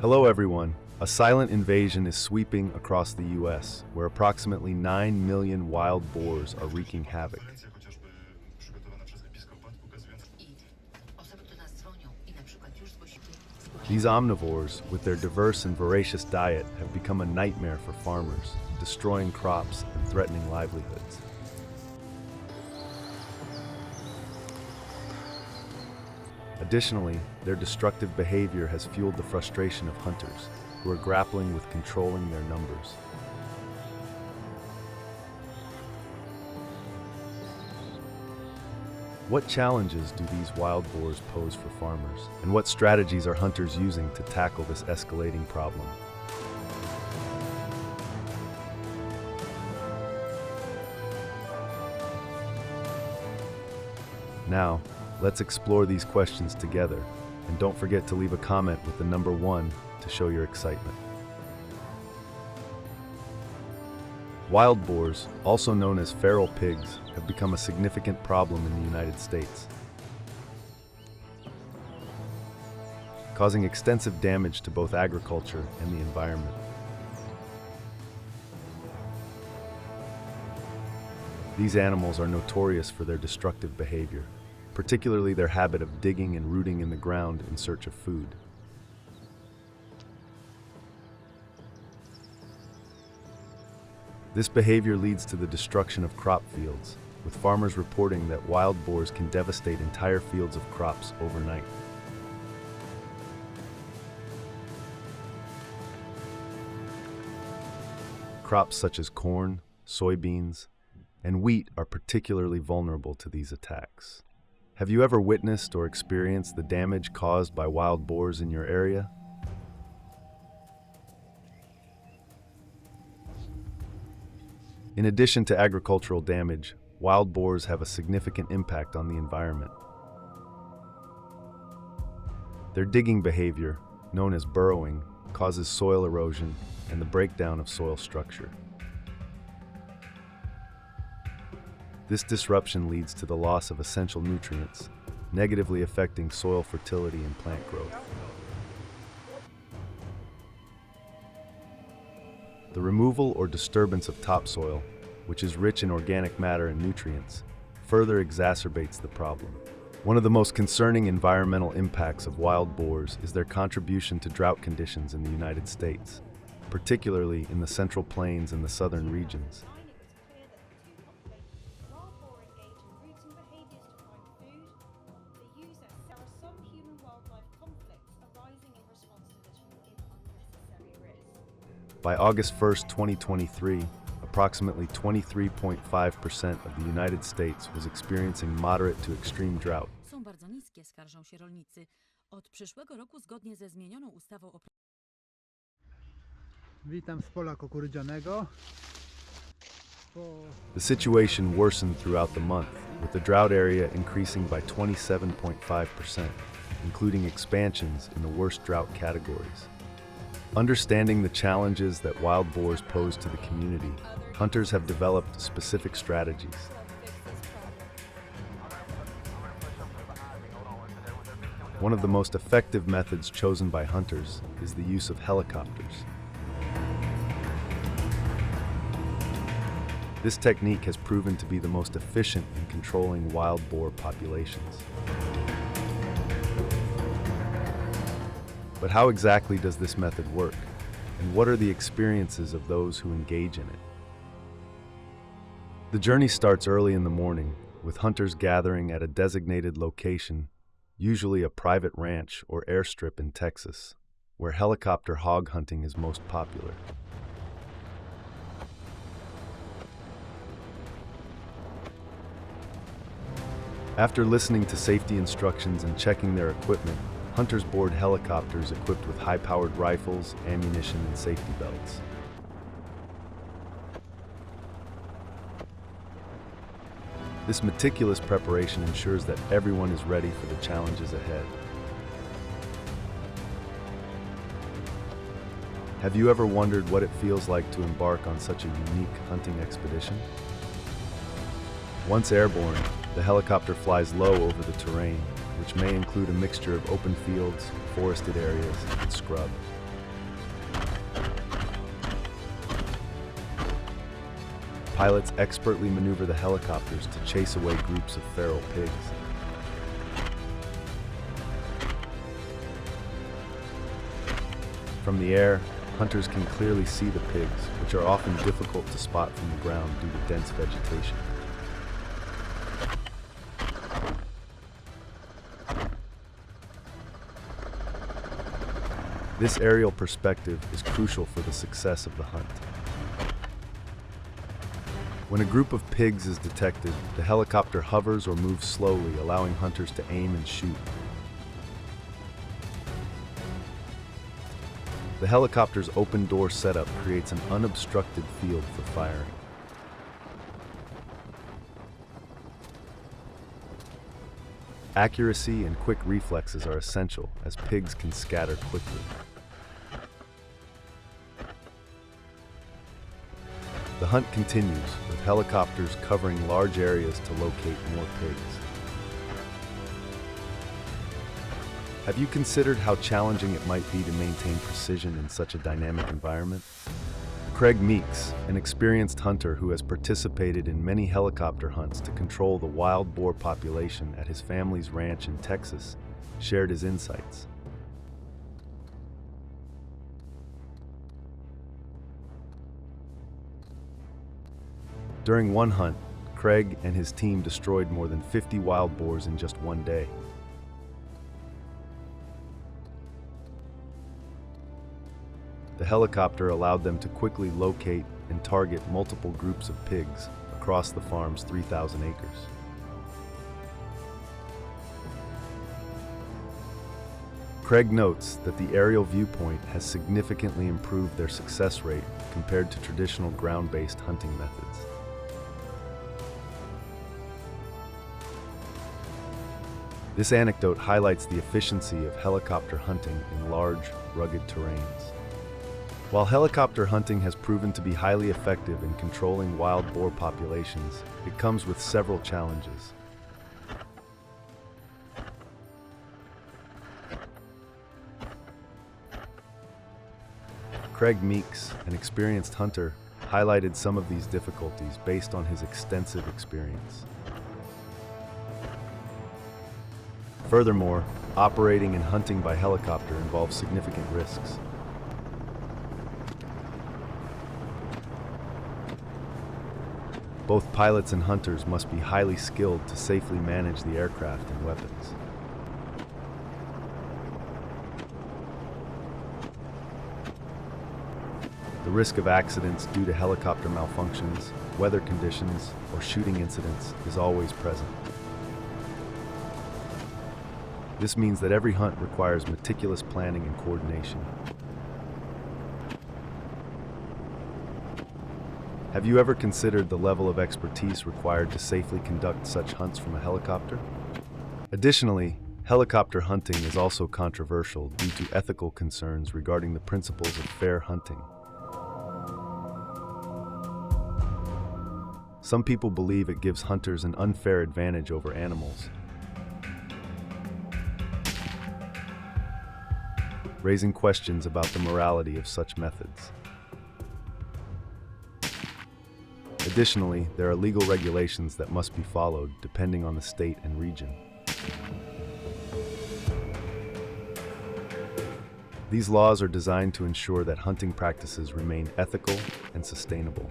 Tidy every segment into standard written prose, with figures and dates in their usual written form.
Hello everyone. A silent invasion is sweeping across the US, where approximately 9 million wild boars are wreaking havoc. These omnivores, with their diverse and voracious diet, have become a nightmare for farmers, destroying crops and threatening livelihoods. Additionally, their destructive behavior has fueled the frustration of hunters, who are grappling with controlling their numbers. What challenges do these wild boars pose for farmers, and what strategies are hunters using to tackle this escalating problem? Now, let's explore these questions together, and don't forget to leave a comment with the number 1 to show your excitement. Wild boars, also known as feral pigs, have become a significant problem in the United States, causing extensive damage to both agriculture and the environment. These animals are notorious for their destructive behavior, particularly their habit of digging and rooting in the ground in search of food. This behavior leads to the destruction of crop fields, with farmers reporting that wild boars can devastate entire fields of crops overnight. Crops such as corn, soybeans, and wheat are particularly vulnerable to these attacks. Have you ever witnessed or experienced the damage caused by wild boars in your area? In addition to agricultural damage, wild boars have a significant impact on the environment. Their digging behavior, known as burrowing, causes soil erosion and the breakdown of soil structure. This disruption leads to the loss of essential nutrients, negatively affecting soil fertility and plant growth. The removal or disturbance of topsoil, which is rich in organic matter and nutrients, further exacerbates the problem. One of the most concerning environmental impacts of wild boars is their contribution to drought conditions in the United States, particularly in the Central Plains and the southern regions. By August 1, 2023, approximately 23.5% of the United States was experiencing moderate to extreme drought. Są bardzo niskie, skarżą się rolnicy. Od przyszłego roku zgodnie ze zmienioną ustawą o Witam z pola kukurydzianego. The situation worsened throughout the month, with the drought area increasing by 27.5%, including expansions in the worst drought categories. Understanding the challenges that wild boars pose to the community, hunters have developed specific strategies. One of the most effective methods chosen by hunters is the use of helicopters. This technique has proven to be the most efficient in controlling wild boar populations. But how exactly does this method work, and what are the experiences of those who engage in it? The journey starts early in the morning, with hunters gathering at a designated location, usually a private ranch or airstrip in Texas, where helicopter hog hunting is most popular. After listening to safety instructions and checking their equipment, hunters board helicopters equipped with high-powered rifles, ammunition, and safety belts. This meticulous preparation ensures that everyone is ready for the challenges ahead. Have you ever wondered what it feels like to embark on such a unique hunting expedition? Once airborne, the helicopter flies low over the terrain, which may include a mixture of open fields, forested areas, and scrub. pilots expertly maneuver the helicopters to chase away groups of feral pigs. From the air, hunters can clearly see the pigs, which are often difficult to spot from the ground due to dense vegetation. This aerial perspective is crucial for the success of the hunt. When a group of pigs is detected, the helicopter hovers or moves slowly, allowing hunters to aim and shoot. The helicopter's open-door setup creates an unobstructed field for firing. Accuracy and quick reflexes are essential, as pigs can scatter quickly. The hunt continues, with helicopters covering large areas to locate more pigs. Have you considered how challenging it might be to maintain precision in such a dynamic environment? Craig Meeks, an experienced hunter who has participated in many helicopter hunts to control the wild boar population at his family's ranch in Texas, shared his insights. During one hunt, Craig and his team destroyed more than 50 wild boars in just one day. The helicopter allowed them to quickly locate and target multiple groups of pigs across the farm's 3,000 acres. Craig notes that the aerial viewpoint has significantly improved their success rate compared to traditional ground-based hunting methods. This anecdote highlights the efficiency of helicopter hunting in large, rugged terrains. While helicopter hunting has proven to be highly effective in controlling wild boar populations, it comes with several challenges. Craig Meeks, an experienced hunter, highlighted some of these difficulties based on his extensive experience. Furthermore, operating and hunting by helicopter involves significant risks. Both pilots and hunters must be highly skilled to safely manage the aircraft and weapons. The risk of accidents due to helicopter malfunctions, weather conditions, or shooting incidents is always present. This means that every hunt requires meticulous planning and coordination. Have you ever considered the level of expertise required to safely conduct such hunts from a helicopter? Additionally, helicopter hunting is also controversial due to ethical concerns regarding the principles of fair hunting. Some people believe it gives hunters an unfair advantage over animals, raising questions about the morality of such methods. Additionally, there are legal regulations that must be followed depending on the state and region. These laws are designed to ensure that hunting practices remain ethical and sustainable.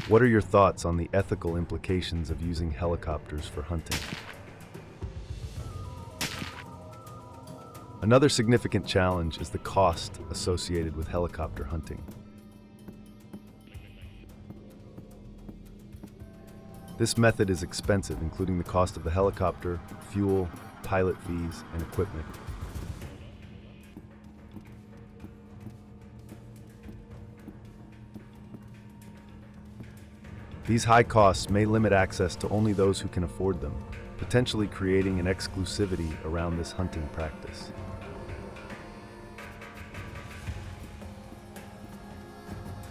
What are your thoughts on the ethical implications of using helicopters for hunting? Another significant challenge is the cost associated with helicopter hunting. This method is expensive, including the cost of the helicopter, fuel, pilot fees, and equipment. These high costs may limit access to only those who can afford them, potentially creating an exclusivity around this hunting practice.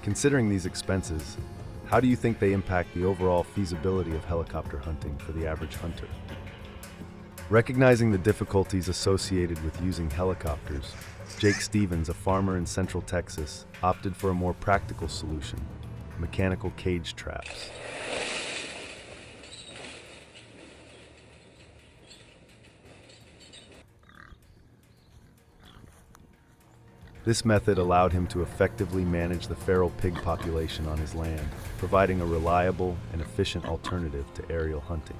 Considering these expenses, how do you think they impact the overall feasibility of helicopter hunting for the average hunter? Recognizing the difficulties associated with using helicopters, Jake Stevens, a farmer in Central Texas, opted for a more practical solution: mechanical cage traps. This method allowed him to effectively manage the feral pig population on his land, providing a reliable and efficient alternative to aerial hunting.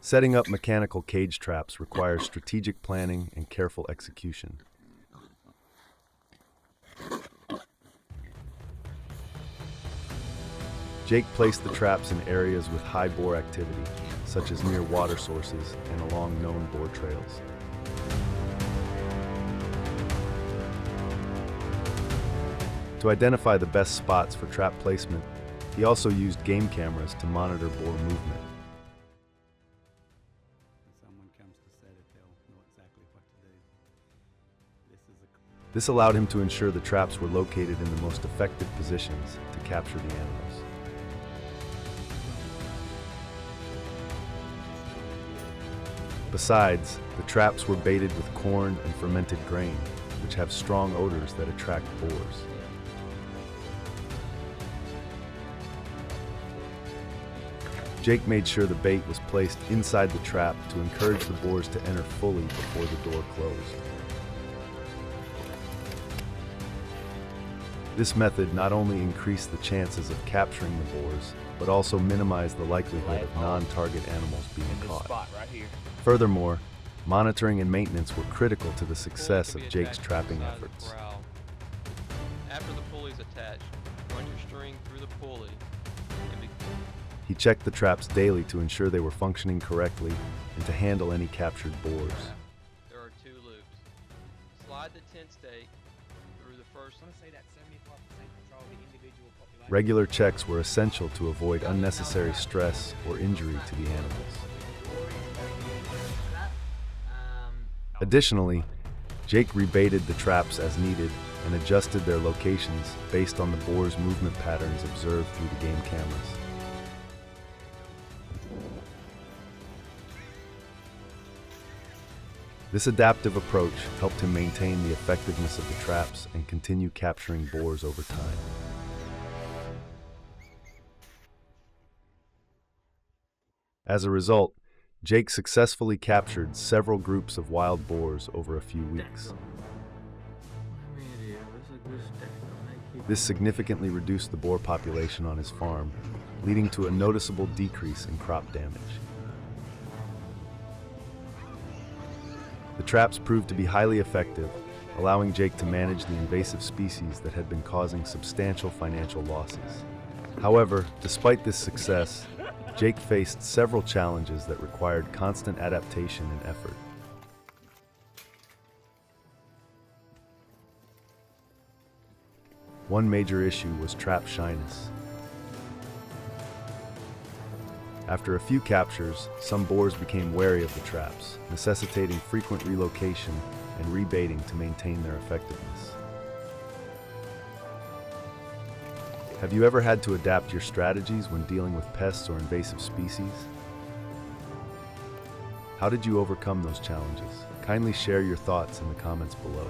Setting up mechanical cage traps requires strategic planning and careful execution. Jake placed the traps in areas with high boar activity, such as near water sources and along known boar trails. To identify the best spots for trap placement, he also used game cameras to monitor boar movement. This allowed him to ensure the traps were located in the most effective positions to capture the animals. Besides, the traps were baited with corn and fermented grain, which have strong odors that attract boars. Jake made sure the bait was placed inside the trap to encourage the boars to enter fully before the door closed. This method not only increased the chances of capturing the boars, but also minimized the likelihood of non-target animals being caught. Furthermore, monitoring and maintenance were critical to the success of Jake's trapping efforts. After the pulley is attached, run your string through the pulley. He checked the traps daily to ensure they were functioning correctly and to handle any captured boars. There are 2 loops. Slide the tent stake through the first. Regular checks were essential to avoid unnecessary stress or injury to the animals. Additionally, Jake rebaited the traps as needed and adjusted their locations based on the boars' movement patterns observed through the game cameras. This adaptive approach helped him maintain the effectiveness of the traps and continue capturing boars over time. As a result, Jake successfully captured several groups of wild boars over a few weeks. This significantly reduced the boar population on his farm, leading to a noticeable decrease in crop damage. The traps proved to be highly effective, allowing Jake to manage the invasive species that had been causing substantial financial losses. However, despite this success, Jake faced several challenges that required constant adaptation and effort. One major issue was trap shyness. After a few captures, some boars became wary of the traps, necessitating frequent relocation and rebaiting to maintain their effectiveness. Have you ever had to adapt your strategies when dealing with pests or invasive species? How did you overcome those challenges? Kindly share your thoughts in the comments below.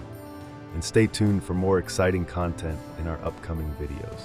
And stay tuned for more exciting content in our upcoming videos.